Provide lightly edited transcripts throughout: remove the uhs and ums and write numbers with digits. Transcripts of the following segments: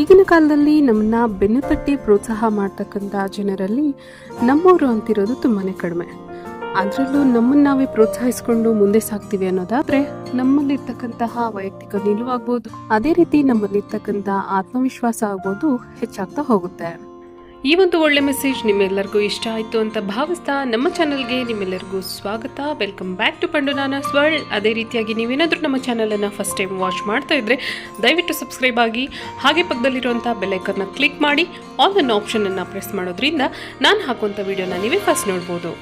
ಈಗಿನ ಕಾಲದಲ್ಲಿ ನಮ್ಮನ್ನ ಬೆನ್ನು ತಟ್ಟಿ ಪ್ರೋತ್ಸಾಹ ಮಾಡ್ತಕ್ಕಂಥ ಜನರಲ್ಲಿ ನಮ್ಮವರು ಅಂತಿರೋದು ತುಂಬಾ ಕಡಿಮೆ. ಅದರಲ್ಲೂ ನಮ್ಮನ್ನು ನಾವೇ ಪ್ರೋತ್ಸಾಹಿಸ್ಕೊಂಡು ಮುಂದೆ ಸಾಗ್ತೀವಿ ಅನ್ನೋದಾದರೆ ನಮ್ಮಲ್ಲಿರ್ತಕ್ಕಂತಹ ವೈಯಕ್ತಿಕ ನಿಲುವಾಗ್ಬೋದು, ಅದೇ ರೀತಿ ನಮ್ಮಲ್ಲಿರ್ತಕ್ಕಂಥ ಆತ್ಮವಿಶ್ವಾಸ ಆಗ್ಬೋದು ಹೆಚ್ಚಾಗ್ತಾ ಹೋಗುತ್ತೆ. ಈ ಒಂದು ಒಳ್ಳೆ ಮೆಸೇಜ್ ನಿಮ್ಮೆಲ್ಲರಿಗೂ ಇಷ್ಟ ಆಯಿತು ಅಂತ ಭಾವಿಸ್ತಾ ನಮ್ಮ ಚಾನಲ್ಗೆ ನಿಮ್ಮೆಲ್ಲರಿಗೂ ಸ್ವಾಗತ. ವೆಲ್ಕಮ್ ಬ್ಯಾಕ್ ಟು ಪಂಡುನಾನಾಸ್ ವರ್ಲ್ಡ್. ಅದೇ ರೀತಿಯಾಗಿ ನೀವೇನಾದರೂ ನಮ್ಮ ಚಾನಲನ್ನು ಫಸ್ಟ್ ಟೈಮ್ ವಾಚ್ ಮಾಡ್ತಾ ಇದ್ದರೆ ದಯವಿಟ್ಟು ಸಬ್ಸ್ಕ್ರೈಬ್ ಆಗಿ, ಹಾಗೆ ಪಕ್ಕದಲ್ಲಿರುವಂಥ ಬೆಲ್ಲೈಕನ್ನ ಕ್ಲಿಕ್ ಮಾಡಿ ಆಲ್ ಅನ್ನೋ ಆಪ್ಷನನ್ನು ಪ್ರೆಸ್ ಮಾಡೋದ್ರಿಂದ ನಾನು ಹಾಕುವಂಥ ವಿಡಿಯೋನ ನೀವೇ ಫಸ್ಟ್ ನೋಡ್ಬೋದು.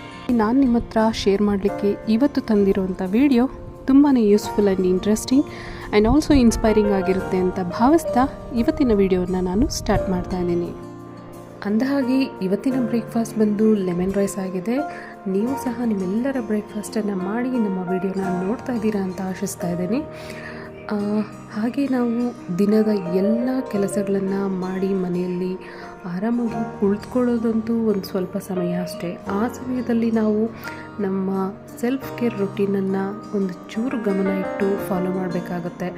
ನಾನು ನಿಮ್ಮ ಹತ್ರ ಶೇರ್ ಮಾಡಲಿಕ್ಕೆ ಇವತ್ತು ತಂದಿರುವಂಥ ವಿಡಿಯೋ ತುಂಬಾ useful and interesting and also inspiring ಆಗಿರುತ್ತೆ ಅಂತ ಭಾವಿಸ್ತಾ ಇವತ್ತಿನ ವಿಡಿಯೋನ ನಾನು ಸ್ಟಾರ್ಟ್ ಮಾಡ್ತಾ ಇದ್ದೀನಿ. ಅಂದಹಾಗೆ ಇವತ್ತಿನ ಬ್ರೇಕ್ಫಾಸ್ಟ್ ಬಂದು ಲೆಮನ್ ರೈಸ್ ಆಗಿದೆ. ನೀವು ಸಹ ನಿಮ್ಮೆಲ್ಲರ ಬ್ರೇಕ್ಫಾಸ್ಟನ್ನು ಮಾಡಿ ನಮ್ಮ ವಿಡಿಯೋನ ನೋಡ್ತಾ ಇದ್ದೀರಾ ಅಂತ ಆಶಿಸ್ತಾ ಇದ್ದೀನಿ. ಹಾಗೆ ನಾವು ದಿನದ ಎಲ್ಲ ಕೆಲಸಗಳನ್ನು ಮಾಡಿ ಮನೆಯಲ್ಲಿ ಆರಾಮಾಗಿ ಕುಳಿತುಕೊಳ್ಳೋದಂತೂ ಒಂದು ಸ್ವಲ್ಪ ಸಮಯ ಅಷ್ಟೇ. ಆ ಸಮಯದಲ್ಲಿ ನಾವು ನಮ್ಮ ಸೆಲ್ಫ್ ಕೇರ್ ರೊಟೀನನ್ನು ಒಂದು ಚೂರು ಗಮನ ಇಟ್ಟು ಫಾಲೋ ಮಾಡಬೇಕಾಗತ್ತೆ.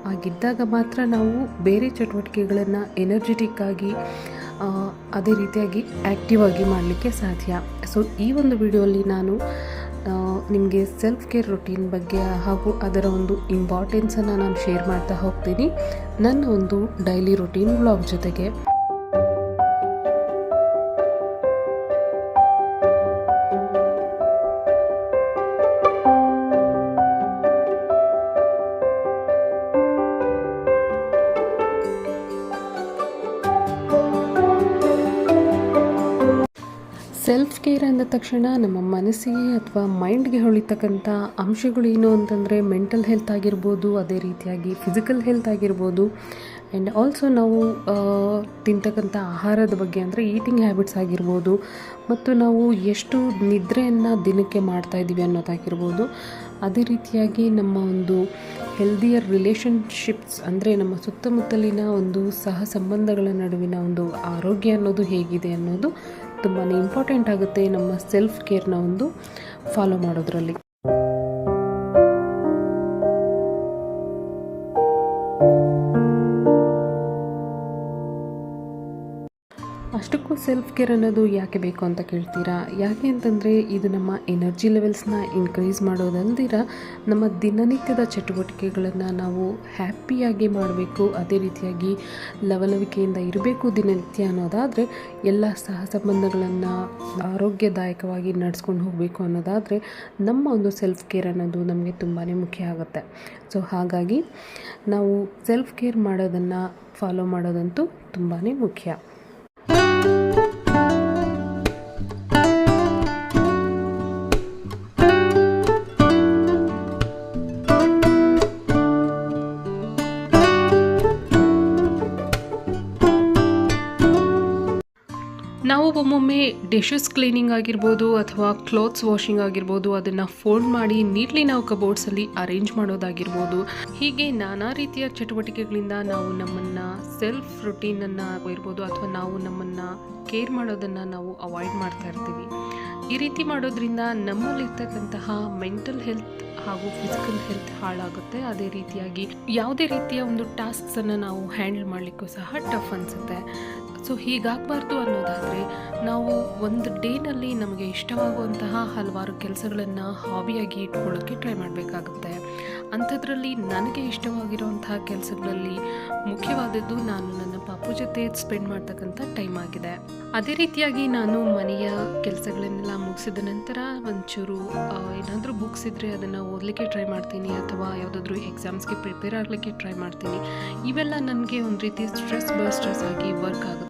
ಹಾಗಿದ್ದಾಗ ಮಾತ್ರ ನಾವು ಬೇರೆ ಚಟುವಟಿಕೆಗಳನ್ನು ಎನರ್ಜೆಟಿಕ್ ಆಗಿ ಅದೇ ರೀತಿಯಾಗಿ ಆ್ಯಕ್ಟಿವ್ ಆಗಿ ಮಾಡಲಿಕ್ಕೆ ಸಾಧ್ಯ. ಸೊ ಈ ಒಂದು ವಿಡಿಯೋಲಿ ನಾನು ನಿಮಗೆ ಸೆಲ್ಫ್ ಕೇರ್ ರೊಟೀನ್ ಬಗ್ಗೆ ಹಾಗೂ ಅದರ ಒಂದು ಇಂಪಾರ್ಟೆನ್ಸನ್ನು ನಾನು ಶೇರ್ ಮಾಡ್ತಾ ಹೋಗ್ತೀನಿ ನನ್ನ ಒಂದು ಡೈಲಿ ರೊಟೀನ್ ವ್ಲಾಗ್ ಜೊತೆಗೆ. ಸೆಲ್ಫ್ ಕೇರ್ ಅಂದ ತಕ್ಷಣ ನಮ್ಮ ಮನಸ್ಸಿಗೆ ಅಥವಾ ಮೈಂಡ್ಗೆ ಹೊಳಿತಕ್ಕಂಥ ಅಂಶಗಳೇನು ಅಂತಂದರೆ ಮೆಂಟಲ್ ಹೆಲ್ತ್ ಆಗಿರ್ಬೋದು, ಅದೇ ರೀತಿಯಾಗಿ ಫಿಸಿಕಲ್ ಹೆಲ್ತ್ ಆಗಿರ್ಬೋದು, ಆ್ಯಂಡ್ ಆಲ್ಸೋ ನಾವು ತಿಂತಕ್ಕಂಥ ಆಹಾರದ ಬಗ್ಗೆ ಅಂದರೆ ಈಟಿಂಗ್ ಹ್ಯಾಬಿಟ್ಸ್ ಆಗಿರ್ಬೋದು, ಮತ್ತು ನಾವು ಎಷ್ಟು ನಿದ್ರೆಯನ್ನು ದಿನಕ್ಕೆ ಮಾಡ್ತಾಯಿದ್ದೀವಿ ಅನ್ನೋದಾಗಿರ್ಬೋದು. ಅದೇ ರೀತಿಯಾಗಿ ನಮ್ಮ ಒಂದು ಹೆಲ್ದಿಯರ್ ರಿಲೇಷನ್ಶಿಪ್ಸ್ ಅಂದರೆ ನಮ್ಮ ಸುತ್ತಮುತ್ತಲಿನ ಒಂದು ಸಹ ಸಂಬಂಧಗಳ ನಡುವಿನ ಒಂದು ಆರೋಗ್ಯ ಅನ್ನೋದು ಹೇಗಿದೆ ಅನ್ನೋದು ತುಂಬಾ ಇಂಪಾರ್ಟೆಂಟ್ ಆಗುತ್ತೆ ನಮ್ಮ ಸೆಲ್ಫ್ ಕೇರ್ನ ಒಂದು ಫಾಲೋ ಮಾಡೋದ್ರಲ್ಲಿ. ಅಷ್ಟಕ್ಕೂ ಸೆಲ್ಫ್ ಕೇರ್ ಅನ್ನೋದು ಯಾಕೆ ಬೇಕು ಅಂತ ಕೇಳ್ತೀರಾ? ಯಾಕೆ ಅಂತಂದರೆ ಇದು ನಮ್ಮ ಎನರ್ಜಿ ಲೆವೆಲ್ಸ್ನ ಇನ್ಕ್ರೀಸ್ ಮಾಡೋದಲ್ದಿರ ನಮ್ಮ ದಿನನಿತ್ಯದ ಚಟುವಟಿಕೆಗಳನ್ನು ನಾವು ಹ್ಯಾಪಿಯಾಗಿ ಮಾಡಬೇಕು, ಅದೇ ರೀತಿಯಾಗಿ ಲವಲವಿಕೆಯಿಂದ ಇರಬೇಕು ದಿನನಿತ್ಯ ಅನ್ನೋದಾದರೆ, ಎಲ್ಲ ಸಹ ಸಂಬಂಧಗಳನ್ನು ಆರೋಗ್ಯದಾಯಕವಾಗಿ ನಡೆಸ್ಕೊಂಡು ಹೋಗಬೇಕು ಅನ್ನೋದಾದರೆ ನಮ್ಮ ಒಂದು ಸೆಲ್ಫ್ ಕೇರ್ ಅನ್ನೋದು ನಮಗೆ ತುಂಬಾ ಮುಖ್ಯ ಆಗುತ್ತೆ. ಸೊ ಹಾಗಾಗಿ ನಾವು ಸೆಲ್ಫ್ ಕೇರ್ ಮಾಡೋದನ್ನು ಫಾಲೋ ಮಾಡೋದಂತೂ ತುಂಬಾ ಮುಖ್ಯ. ನಾವು ಒಮ್ಮೊಮ್ಮೆ ಡಿಶಸ್ ಕ್ಲೀನಿಂಗ್ ಆಗಿರ್ಬೋದು ಅಥವಾ ಕ್ಲೋತ್ಸ್ ವಾಷಿಂಗ್ ಆಗಿರ್ಬೋದು, ಅದನ್ನು ಫೋಲ್ಡ್ ಮಾಡಿ ನೀಟ್ಲಿ ನಾವು ಕಬೋರ್ಡ್ಸಲ್ಲಿ ಅರೇಂಜ್ ಮಾಡೋದಾಗಿರ್ಬೋದು, ಹೀಗೆ ನಾನಾ ರೀತಿಯ ಚಟುವಟಿಕೆಗಳಿಂದ ನಾವು ನಮ್ಮನ್ನು ಸೆಲ್ಫ್ ರೊಟೀನನ್ನು ಇರ್ಬೋದು ಅಥವಾ ನಾವು ನಮ್ಮನ್ನು ಕೇರ್ ಮಾಡೋದನ್ನು ನಾವು ಅವಾಯ್ಡ್ ಮಾಡ್ತಾ ಇರ್ತೀವಿ. ಈ ರೀತಿ ಮಾಡೋದ್ರಿಂದ ನಮ್ಮಲ್ಲಿರ್ತಕ್ಕಂತಹ ಮೆಂಟಲ್ ಹೆಲ್ತ್ ಹಾಗೂ ಫಿಸಿಕಲ್ ಹೆಲ್ತ್ ಹಾಳಾಗುತ್ತೆ. ಅದೇ ರೀತಿಯಾಗಿ ಯಾವುದೇ ರೀತಿಯ ಒಂದು ಟಾಸ್ಕ್ಸನ್ನು ನಾವು ಹ್ಯಾಂಡಲ್ ಮಾಡಲಿಕ್ಕೂ ಸಹ ಟಫ್ ಅನಿಸುತ್ತೆ. ಸೊ ಹೀಗಾಗಬಾರ್ದು ಅನ್ನೋದಾದರೆ ನಾವು ಒಂದು ಡೇನಲ್ಲಿ ನಮಗೆ ಇಷ್ಟವಾಗುವಂತಹ ಹಲವಾರು ಕೆಲಸಗಳನ್ನು ಹಾಬಿಯಾಗಿ ಇಟ್ಕೊಳ್ಳೋಕ್ಕೆ ಟ್ರೈ ಮಾಡಬೇಕಾಗುತ್ತೆ. ಅಂಥದ್ರಲ್ಲಿ ನನಗೆ ಇಷ್ಟವಾಗಿರುವಂತಹ ಕೆಲಸಗಳಲ್ಲಿ ಮುಖ್ಯವಾದದ್ದು ನಾನು ನನ್ನ ಪಾಪು ಜೊತೆ ಸ್ಪೆಂಡ್ ಮಾಡ್ತಕ್ಕಂಥ ಟೈಮ್ ಆಗಿದೆ. ಅದೇ ರೀತಿಯಾಗಿ ನಾನು ಮನೆಯ ಕೆಲಸಗಳನ್ನೆಲ್ಲ ಮುಗಿಸಿದ ನಂತರ ಒಂಚೂರು ಏನಾದರೂ ಬುಕ್ಸ್ ಇದ್ದರೆ ಅದನ್ನು ಓದಲಿಕ್ಕೆ ಟ್ರೈ ಮಾಡ್ತೀನಿ, ಅಥವಾ ಯಾವುದಾದ್ರೂ ಎಕ್ಸಾಮ್ಸ್ಗೆ ಪ್ರಿಪೇರ್ ಆಗಲಿಕ್ಕೆ ಟ್ರೈ ಮಾಡ್ತೀನಿ. ಇವೆಲ್ಲ ನನಗೆ ಒಂದು ರೀತಿ ಸ್ಟ್ರೆಸ್ ಬಸ್ಟರ್ಸ್ ಆಗಿ ವರ್ಕ್ ಆಗುತ್ತೆ.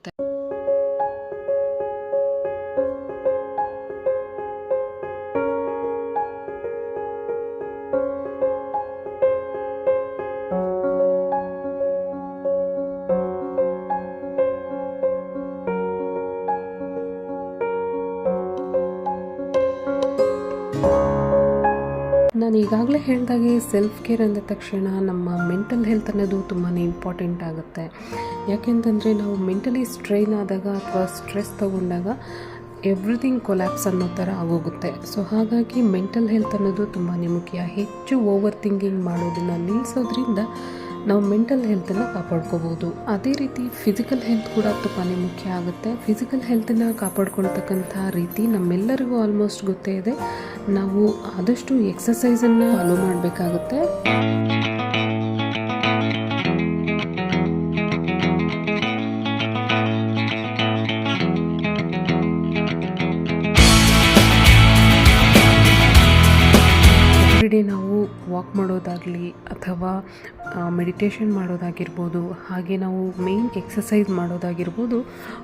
ನಾನು ಈಗಾಗಲೇ ಹೇಳಿದಾಗೆ ಸೆಲ್ಫ್ ಕೇರ್ ಅಂದ ತಕ್ಷಣ ನಮ್ಮ ಮೆಂಟಲ್ ಹೆಲ್ತ್ ಅನ್ನೋದು ತುಂಬಾ ಇಂಪಾರ್ಟೆಂಟ್ ಆಗುತ್ತೆ. ಯಾಕೆಂತಂದರೆ ನಾವು ಮೆಂಟಲಿ ಸ್ಟ್ರೈನ್ ಆದಾಗ ಅಥವಾ ಸ್ಟ್ರೆಸ್ ತಗೊಂಡಾಗ ಎವ್ರಿಥಿಂಗ್ ಕೊಲ್ಯಾಪ್ಸ್ ಅನ್ನೋ ಥರ ಆಗೋಗುತ್ತೆ. ಸೊ ಹಾಗಾಗಿ ಮೆಂಟಲ್ ಹೆಲ್ತ್ ಅನ್ನೋದು ತುಂಬಾ ಮುಖ್ಯ. ಹೆಚ್ಚು ಓವರ್ ಥಿಂಕಿಂಗ್ ಮಾಡೋದನ್ನು ನಿಲ್ಲಿಸೋದ್ರಿಂದ ನಾವು ಮೆಂಟಲ್ ಹೆಲ್ತನ್ನು ಕಾಪಾಡ್ಕೋಬೋದು. ಅದೇ ರೀತಿ ಫಿಸಿಕಲ್ ಹೆಲ್ತ್ ಕೂಡ ತುಂಬಾ ಮುಖ್ಯ ಆಗುತ್ತೆ. ಫಿಸಿಕಲ್ ಹೆಲ್ತನ್ನು ಕಾಪಾಡ್ಕೊಳ್ತಕ್ಕಂಥ ರೀತಿ ನಮ್ಮೆಲ್ಲರಿಗೂ ಆಲ್ಮೋಸ್ಟ್ ಗೊತ್ತೇ ಇದೆ. ನಾವು ಆದಷ್ಟು ಎಕ್ಸಸೈಸನ್ನು ಫಾಲೋ ಮಾಡಬೇಕಾಗುತ್ತೆ. ಎವ್ರಿಡೇ ನಾವು ವಾಕ್ ಮಾಡೋದಾಗಲಿ ಅಥವಾ ಮೆಡಿಟೇಷನ್ ಮಾಡೋದಾಗಿರ್ಬೋದು, ಹಾಗೆ ನಾವು ಮೇನ್ ಎಕ್ಸಸೈಸ್ ಮಾಡೋದಾಗಿರ್ಬೋದು,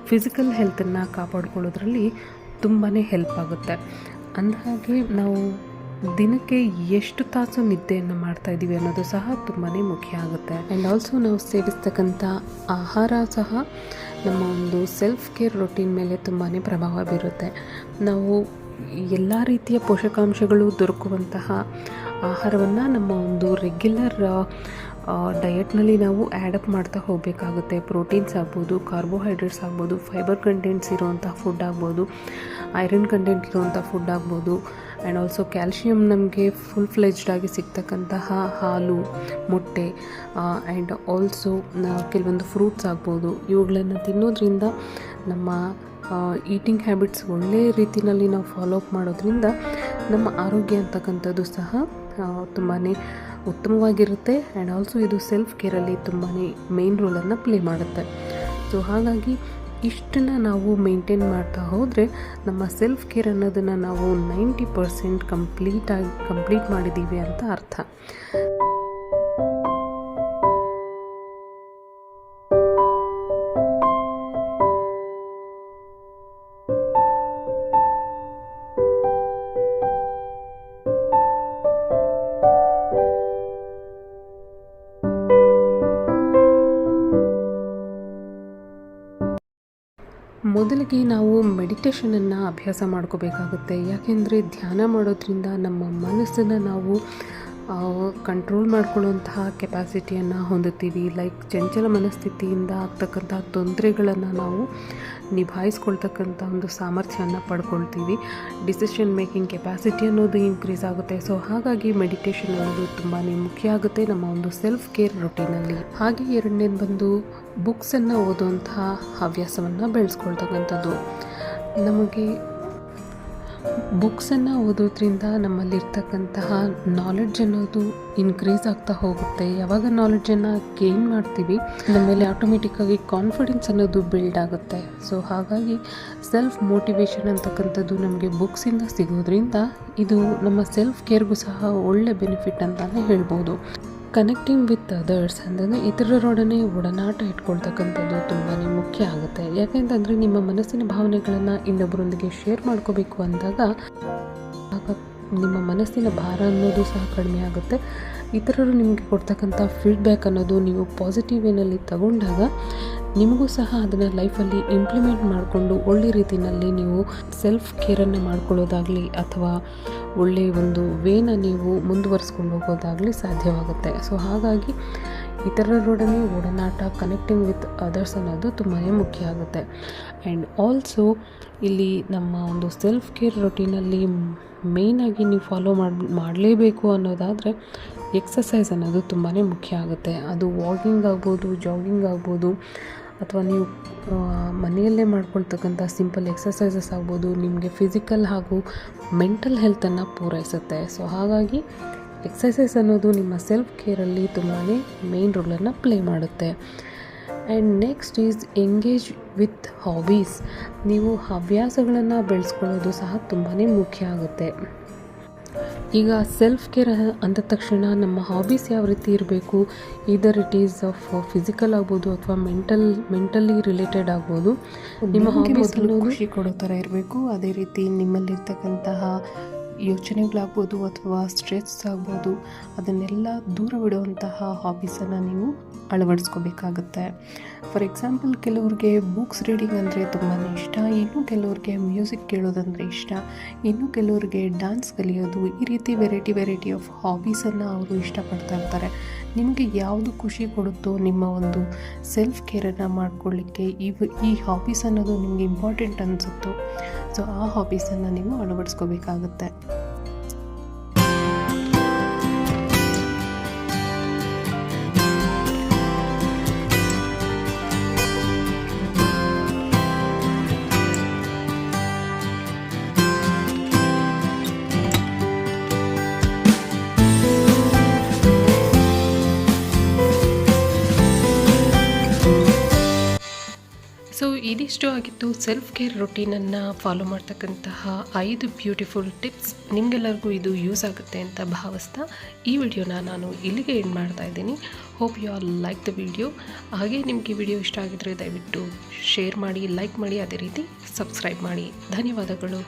ಫಿಸಿಕಲ್ ಹೆಲ್ತನ್ನು ಕಾಪಾಡ್ಕೊಳ್ಳೋದ್ರಲ್ಲಿ ತುಂಬಾ ಹೆಲ್ಪ್ ಆಗುತ್ತೆ. ಅಂದಹಾಗೆ ನಾವು ದಿನಕ್ಕೆ ಎಷ್ಟು ತಾಸು ನಿದ್ದೆಯನ್ನು ಮಾಡ್ತಾಯಿದ್ದೀವಿ ಅನ್ನೋದು ಸಹ ತುಂಬಾ ಮುಖ್ಯ ಆಗುತ್ತೆ. ಆ್ಯಂಡ್ ಆಲ್ಸೋ ನಾವು ಸೇವಿಸ್ತಕ್ಕಂಥ ಆಹಾರ ಸಹ ನಮ್ಮ ಒಂದು ಸೆಲ್ಫ್ ಕೇರ್ ರೊಟೀನ್ ಮೇಲೆ ತುಂಬಾ ಪ್ರಭಾವ ಬೀರುತ್ತೆ. ನಾವು ಎಲ್ಲ ರೀತಿಯ ಪೋಷಕಾಂಶಗಳು ದೊರಕುವಂತಹ ಆಹಾರವನ್ನು ನಮ್ಮ ಒಂದು ರೆಗ್ಯುಲರ್ ಡಯಟ್ನಲ್ಲಿ ನಾವು ಆ್ಯಡಪ್ ಮಾಡ್ತಾ ಹೋಗಬೇಕಾಗುತ್ತೆ. ಪ್ರೋಟೀನ್ಸ್ ಆಗ್ಬೋದು, ಕಾರ್ಬೋಹೈಡ್ರೇಟ್ಸ್ ಆಗ್ಬೋದು, ಫೈಬರ್ ಕಂಟೆಂಟ್ಸ್ ಇರುವಂಥ ಫುಡ್ ಆಗ್ಬೋದು, ಐರನ್ ಕಂಟೆಂಟ್ ಇರುವಂಥ ಫುಡ್ ಆಗ್ಬೋದು, ಆ್ಯಂಡ್ ಆಲ್ಸೋ ಕ್ಯಾಲ್ಶಿಯಮ್ ನಮಗೆ ಫುಲ್ ಫ್ಲೆಜ್ಡ್ ಆಗಿ ಸಿಗ್ತಕ್ಕಂತಹ ಹಾಲು, ಮೊಟ್ಟೆ, ಆ್ಯಂಡ್ ಆಲ್ಸೋ ಕೆಲವೊಂದು ಫ್ರೂಟ್ಸ್ ಆಗ್ಬೋದು. ಇವುಗಳನ್ನು ತಿನ್ನೋದ್ರಿಂದ ನಮ್ಮ ಈಟಿಂಗ್ ಹ್ಯಾಬಿಟ್ಸ್ ಒಳ್ಳೆಯ ರೀತಿಯಲ್ಲಿ ನಾವು ಫಾಲೋ ಅಪ್ ಮಾಡೋದ್ರಿಂದ ನಮ್ಮ ಆರೋಗ್ಯ ಅಂತಕ್ಕಂಥದ್ದು ಸಹ ತುಂಬಾ ಉತ್ತಮವಾಗಿರುತ್ತೆ. ಆ್ಯಂಡ್ ಆಲ್ಸೋ ಇದು ಸೆಲ್ಫ್ ಕೇರಲ್ಲಿ ತುಂಬಾ ಮೇನ್ ರೋಲನ್ನು ಪ್ಲೇ ಮಾಡುತ್ತೆ. ಸೊ ಹಾಗಾಗಿ ಇಷ್ಟನ್ನು ನಾವು ಮೇಂಟೈನ್ ಮಾಡ್ತಾ ಹೋದರೆ ನಮ್ಮ ಸೆಲ್ಫ್ ಕೇರ್ ಅನ್ನೋದನ್ನು ನಾವು 90% ಕಂಪ್ಲೀಟ್ ಮಾಡಿದ್ದೀವಿ ಅಂತ ಅರ್ಥ. ಮೊದಲಿಗೆ ನಾವು ಮೆಡಿಟೇಷನನ್ನು ಅಭ್ಯಾಸ ಮಾಡ್ಕೋಬೇಕಾಗುತ್ತೆ. ಯಾಕೆಂದರೆ ಧ್ಯಾನ ಮಾಡೋದ್ರಿಂದ ನಮ್ಮ ಮನಸ್ಸನ್ನು ನಾವು ಕಂಟ್ರೋಲ್ ಮಾಡ್ಕೊಳ್ಳುವಂತಹ ಕೆಪಾಸಿಟಿಯನ್ನು ಹೊಂದುತ್ತೀವಿ. ಲೈಕ್ ಚಂಚಲ ಮನಸ್ಥಿತಿಯಿಂದ ಆಗ್ತಕ್ಕಂಥ ತೊಂದರೆಗಳನ್ನು ನಾವು ನಿಭಾಯಿಸ್ಕೊಳ್ತಕ್ಕಂಥ ಒಂದು ಸಾಮರ್ಥ್ಯವನ್ನು ಪಡ್ಕೊಳ್ತೀವಿ. ಡಿಸಿಷನ್ ಮೇಕಿಂಗ್ ಕೆಪಾಸಿಟಿ ಅನ್ನೋದು ಇನ್ಕ್ರೀಸ್ ಆಗುತ್ತೆ. ಸೊ ಹಾಗಾಗಿ ಮೆಡಿಟೇಷನ್ ಅನ್ನೋದು ತುಂಬಾ ಮುಖ್ಯ ಆಗುತ್ತೆ ನಮ್ಮ ಒಂದು ಸೆಲ್ಫ್ ಕೇರ್ ರೊಟೀನಲ್ಲಿ. ಹಾಗೆ ಎರಡನೇದು ಬಂದು ಬುಕ್ಸನ್ನು ಓದುವಂತಹ ಹವ್ಯಾಸವನ್ನು ಬೆಳೆಸ್ಕೊಳ್ತಕ್ಕಂಥದ್ದು. ನಮಗೆ ಬುಕ್ಸನ್ನು ಓದೋದ್ರಿಂದ ನಮ್ಮಲ್ಲಿರ್ತಕ್ಕಂತಹ ನಾಲೆಡ್ಜ್ ಅನ್ನೋದು ಇನ್ಕ್ರೀಸ್ ಆಗ್ತಾ ಹೋಗುತ್ತೆ. ಯಾವಾಗ ನಾಲೆಡ್ಜನ್ನು ಗೇನ್ ಮಾಡ್ತೀವಿ ನಮ್ಮಲ್ಲಿ ಆಟೋಮೆಟಿಕ್ಕಾಗಿ ಕಾನ್ಫಿಡೆನ್ಸ್ ಅನ್ನೋದು ಬಿಲ್ಡ್ ಆಗುತ್ತೆ. ಸೊ ಹಾಗಾಗಿ ಸೆಲ್ಫ್ ಮೋಟಿವೇಶನ್ ಅಂತಕ್ಕಂಥದ್ದು ನಮಗೆ ಬುಕ್ಸಿಂದ ಸಿಗೋದ್ರಿಂದ ಇದು ನಮ್ಮ ಸೆಲ್ಫ್ ಕೇರ್ಗೂ ಸಹ ಒಳ್ಳೆ ಬೆನಿಫಿಟ್ ಅಂತಲೇ ಹೇಳ್ಬೋದು. ಕನೆಕ್ಟಿಂಗ್ ವಿತ್ ಅದರ್ಸ್ ಅಂದರೆ ಇತರರೊಡನೆ ಒಡನಾಟ ಇಟ್ಕೊಳ್ತಕ್ಕಂಥದ್ದು ತುಂಬಾ ಮುಖ್ಯ ಆಗುತ್ತೆ. ಯಾಕೆಂತಂದರೆ ನಿಮ್ಮ ಮನಸ್ಸಿನ ಭಾವನೆಗಳನ್ನು ಇನ್ನೊಬ್ಬರೊಂದಿಗೆ ಶೇರ್ ಮಾಡ್ಕೋಬೇಕು ಅಂದಾಗ ನಿಮ್ಮ ಮನಸ್ಸಿನ ಭಾರ ಅನ್ನೋದು ಸಹ ಕಡಿಮೆ ಆಗುತ್ತೆ. ಇತರರು ನಿಮಗೆ ಕೊಡ್ತಕ್ಕಂಥ ಫೀಡ್ಬ್ಯಾಕ್ ಅನ್ನೋದು ನೀವು ಪಾಸಿಟಿವ್ ವೇನಲ್ಲಿ ತಗೊಂಡಾಗ ನಿಮಗೂ ಸಹ ಅದನ್ನು ಲೈಫಲ್ಲಿ ಇಂಪ್ಲಿಮೆಂಟ್ ಮಾಡಿಕೊಂಡು ಒಳ್ಳೆ ರೀತಿಯಲ್ಲಿ ನೀವು ಸೆಲ್ಫ್ ಕೇರನ್ನು ಮಾಡ್ಕೊಳ್ಳೋದಾಗಲಿ ಅಥವಾ ಒಳ್ಳೆಯ ಒಂದು ವೇನ ನೀವು ಮುಂದುವರಿಸ್ಕೊಂಡು ಹೋಗೋದಾಗಲಿ ಸಾಧ್ಯವಾಗುತ್ತೆ. ಸೊ ಹಾಗಾಗಿ ಇತರರೊಡನೆ ಒಡನಾಟ, ಕನೆಕ್ಟಿಂಗ್ ವಿತ್ ಅದರ್ಸ್ ಅನ್ನೋದು ತುಂಬಾ ಮುಖ್ಯ ಆಗುತ್ತೆ. ಆ್ಯಂಡ್ ಆಲ್ಸೋ ಇಲ್ಲಿ ನಮ್ಮ ಒಂದು ಸೆಲ್ಫ್ ಕೇರ್ ರೊಟೀನಲ್ಲಿ ಮೇಯ್ನಾಗಿ ನೀವು ಫಾಲೋ ಮಾಡಲೇಬೇಕು ಅನ್ನೋದಾದರೆ ಎಕ್ಸಸೈಸ್ ಅನ್ನೋದು ತುಂಬಾ ಮುಖ್ಯ ಆಗುತ್ತೆ. ಅದು ವಾಕಿಂಗ್ ಆಗ್ಬೋದು, ಜಾಗಿಂಗ್ ಆಗ್ಬೋದು, ಅಥವಾ ನೀವು ಮನೆಯಲ್ಲೇ ಮಾಡ್ಕೊಳ್ತಕ್ಕಂಥ ಸಿಂಪಲ್ ಎಕ್ಸಸೈಸಸ್ ಆಗ್ಬೋದು, ನಿಮಗೆ ಫಿಸಿಕಲ್ ಹಾಗೂ ಮೆಂಟಲ್ ಹೆಲ್ತನ್ನು ಪೂರೈಸುತ್ತೆ. ಸೊ ಹಾಗಾಗಿ ಎಕ್ಸಸೈಸ್ ಅನ್ನೋದು ನಿಮ್ಮ ಸೆಲ್ಫ್ ಕೇರಲ್ಲಿ ತುಂಬಾ ಮೇನ್ ರೋಲನ್ನು ಪ್ಲೇ ಮಾಡುತ್ತೆ. And next is engage with hobbies. ನೀವು ಹವ್ಯಾಸಗಳನ್ನು ಬೆಳೆಸ್ಕೊಳ್ಳೋದು ಸಹ ತುಂಬಾ ಮುಖ್ಯ ಆಗುತ್ತೆ. ಈಗ ಸೆಲ್ಫ್ ಕೇರ್ ಅಂದ ತಕ್ಷಣ ನಮ್ಮ ಹಾಬೀಸ್ ಯಾವ ರೀತಿ ಇರಬೇಕು, ಇದರ್ ಇಟ್ ಈಸ್ ಆಫ್ ಫಿಸಿಕಲ್ ಆಗ್ಬೋದು ಅಥವಾ ಮೆಂಟಲಿ ರಿಲೇಟೆಡ್ ಆಗ್ಬೋದು. ನಿಮ್ಮ ಹಾಬೀಸ್ ಖುಷಿ ಕೊಡೋ ಥರ ಇರಬೇಕು. ಅದೇ ರೀತಿ ನಿಮ್ಮಲ್ಲಿರ್ತಕ್ಕಂತಹ ಯೋಚನೆಗಳಾಗ್ಬೋದು ಅಥವಾ ಸ್ಟ್ರೆಸ್ ಆಗ್ಬೋದು, ಅದನ್ನೆಲ್ಲ ದೂರವಿಡುವಂತಹ ಹಾಬೀಸನ್ನು ನೀವು ಅಳವಡಿಸ್ಕೋಬೇಕಾಗುತ್ತೆ. ಫಾರ್ ಎಕ್ಸಾಂಪಲ್, ಕೆಲವ್ರಿಗೆ ಬುಕ್ಸ್ ರೀಡಿಂಗ್ ಅಂದರೆ ತುಂಬಾ ಇಷ್ಟ, ಇನ್ನು ಕೆಲವ್ರಿಗೆ ಮ್ಯೂಸಿಕ್ ಕೇಳೋದಂದರೆ ಇಷ್ಟ, ಇನ್ನು ಕೆಲವ್ರಿಗೆ ಡ್ಯಾನ್ಸ್ ಕಲಿಯೋದು, ಈ ರೀತಿ ವೆರೈಟಿ ಆಫ್ ಹಾಬೀಸನ್ನು ಅವರು ಇಷ್ಟಪಡ್ತಾ ಇರ್ತಾರೆ. ನಿಮಗೆ ಯಾವುದು ಖುಷಿ ಕೊಡುತ್ತೋ, ನಿಮ್ಮ ಒಂದು ಸೆಲ್ಫ್ ಕೇರನ್ನು ಮಾಡ್ಕೊಳ್ಳಿಕ್ಕೆ ಈ ಹಾಬೀಸ್ ಅನ್ನೋದು ನಿಮಗೆ ಇಂಪಾರ್ಟೆಂಟ್ ಅನಿಸುತ್ತೋ, ಸೊ ಆ ಹಾಬೀಸನ್ನು ನೀವು ಅಳವಡಿಸ್ಕೋಬೇಕಾಗುತ್ತೆ. ಇದಿಷ್ಟು ಆಗಿತ್ತು ಸೆಲ್ಫ್ ಕೇರ್ ರೊಟೀನನ್ನು ಫಾಲೋ ಮಾಡ್ತಕ್ಕಂತಹ 5 ಬ್ಯೂಟಿಫುಲ್ ಟಿಪ್ಸ್. ನಿಮಗೆಲ್ಲರಿಗೂ ಇದು ಯೂಸ್ ಆಗುತ್ತೆ ಅಂತ ಭಾವಿಸ್ತಾ ಈ ವಿಡಿಯೋನ ನಾನು ಇಲ್ಲಿಗೆ ಎಂಡ್ ಮಾಡ್ತಾ ಇದ್ದೀನಿ. Hope you all like the video. ಹಾಗೆ ನಿಮಗೆ ವಿಡಿಯೋ ಇಷ್ಟ ಆಗಿದ್ರೆ ದಯವಿಟ್ಟು ಶೇರ್ ಮಾಡಿ, ಲೈಕ್ ಮಾಡಿ, ಅದೇ ರೀತಿ ಸಬ್ಸ್ಕ್ರೈಬ್ ಮಾಡಿ. ಧನ್ಯವಾದಗಳು.